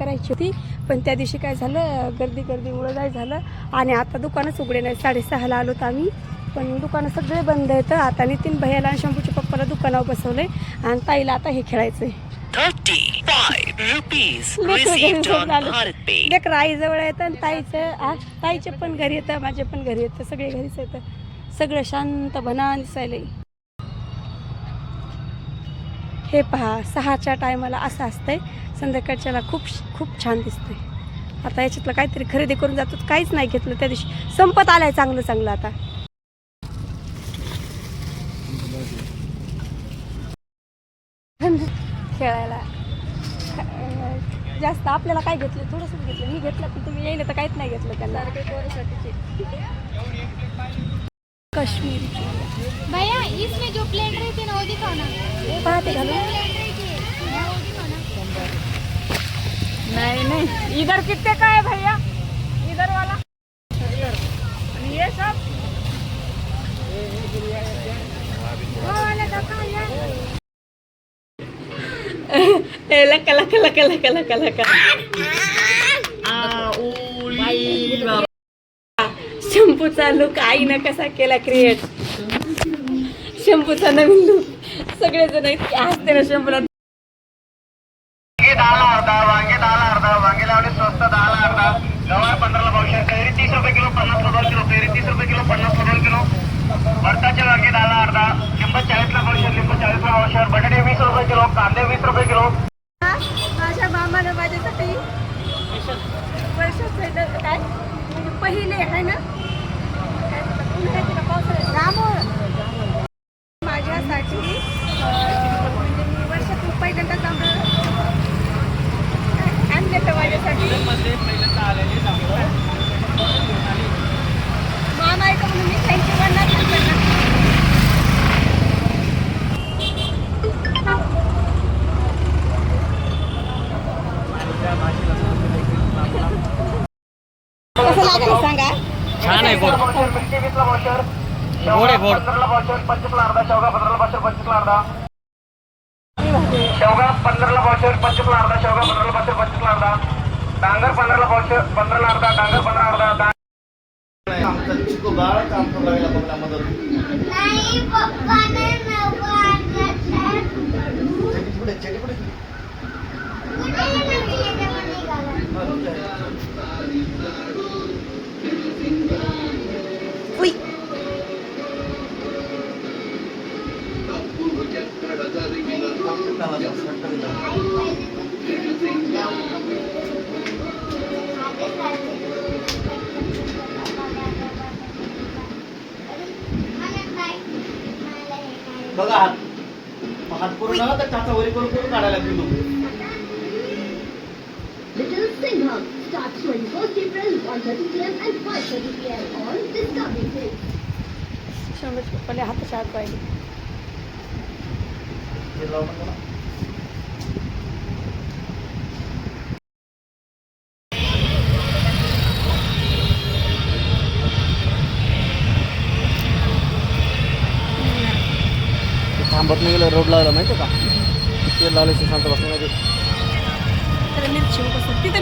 करायची होती, पण त्या दिवशी काय झालं, गर्दीमुळं काय झालं. आणि आता दुकानच उघडे नाही. 6:30ला आलो तर आम्ही, पण दुकानं सगळे बंद आहेत. आता नितीन भैयाला आणि शंभूच्या पप्पाला दुकानावर बसवलंय आणि ताईला आता हे खेळायचंय. 35 rupees received on Bharat Pay. लेकरं आई जवळ येतं आणि ताईचे पण घरी येतं, माझे पण घरी येतं, सगळे घरीच येतं. सगळं शांत बनान दिसायलंय. हे पहा, 6च्या टायमाला असं असतंय, संध्याकाळच्याला खूप छान दिसतंय. आता याच्यातलं काहीतरी खरेदी करून जातो. काहीच नाही घेतलं त्या दिवशी, संपत आलाय चांगलं आता. खेळायला जास्त आपल्याला काय घेतलं, थोडंसं घेतलं. मी घेतलं पण तुम्ही येईल तर काहीच नाही घेतलं त्यांना. काश्मीरी भैया इसमें जो प्लेट रहती ना वो दिखाओ ना. पाहते घालून. नहीं इधर कितने का है भैया, इधर वाला आणि ये सब वो वाला का शंपूचा लुक आईनं कसा केला क्रिएट. शंपूचा नवीन लुक सगळेजण इतके हसते ना शंपूला. वांगे 10 वांगे लावले स्वस्त 10 गवार 15 पावशेर, कैरी 30 रुपये किलो 50 रुपये किलो, कैरी 30 रुपये किलो 50 रुपये किलो, भरताचे वांगे 10 लिंब 40 पावशेर, लिंब 40 पावशेर, बटाटे 20 रुपये किलो, कांदे 20 रुपये किलो. माझ्या मामानं माझ्यासाठी वर्षाचं काय म्हणजे पहिले आहे ना रामोळ माझ्यासाठी म्हणजे मी वर्षातून पहिल्यांदाच आणले तर माझ्यासाठी मामा आहे का म्हणून मी थँक्यू म्हणणार त्यांना. कसं लागलं सांगा. छान आहे गोड. मिरची 20 पावशेर, गोड आहे गोड. 15 पावशेर 25 अर्धा, शेवगा 15 पावशेर 25 अर्धा, शेवगा 15 पावशेर 25 अर्धा, शेवगा 15 पावशेर 25 अर्धा, डांगर 15 पावशेर 15 अर्धा, डांगर 15 अर्धा. आमचा चिको बाळ काम करू लागला बघला मदत. नहीं पप्पा ने मेरे को आंसर चेटी पुढे मुझे ये नहीं निकाला. बघा हात करून नका तर टाचा वरी करून काढायला गेलो. Little Singham starts 21st April 1:30 PM and 5:30 PM on Discovery Kids. शंभूच्या पप्पाला हाताच्या हात पाहिजे. हे लावून बघा. थांबत नाही गेलं, रोड लागला माहिती का, तेल लावल्याशी शांत बसण्यामध्ये. मिरची तिथे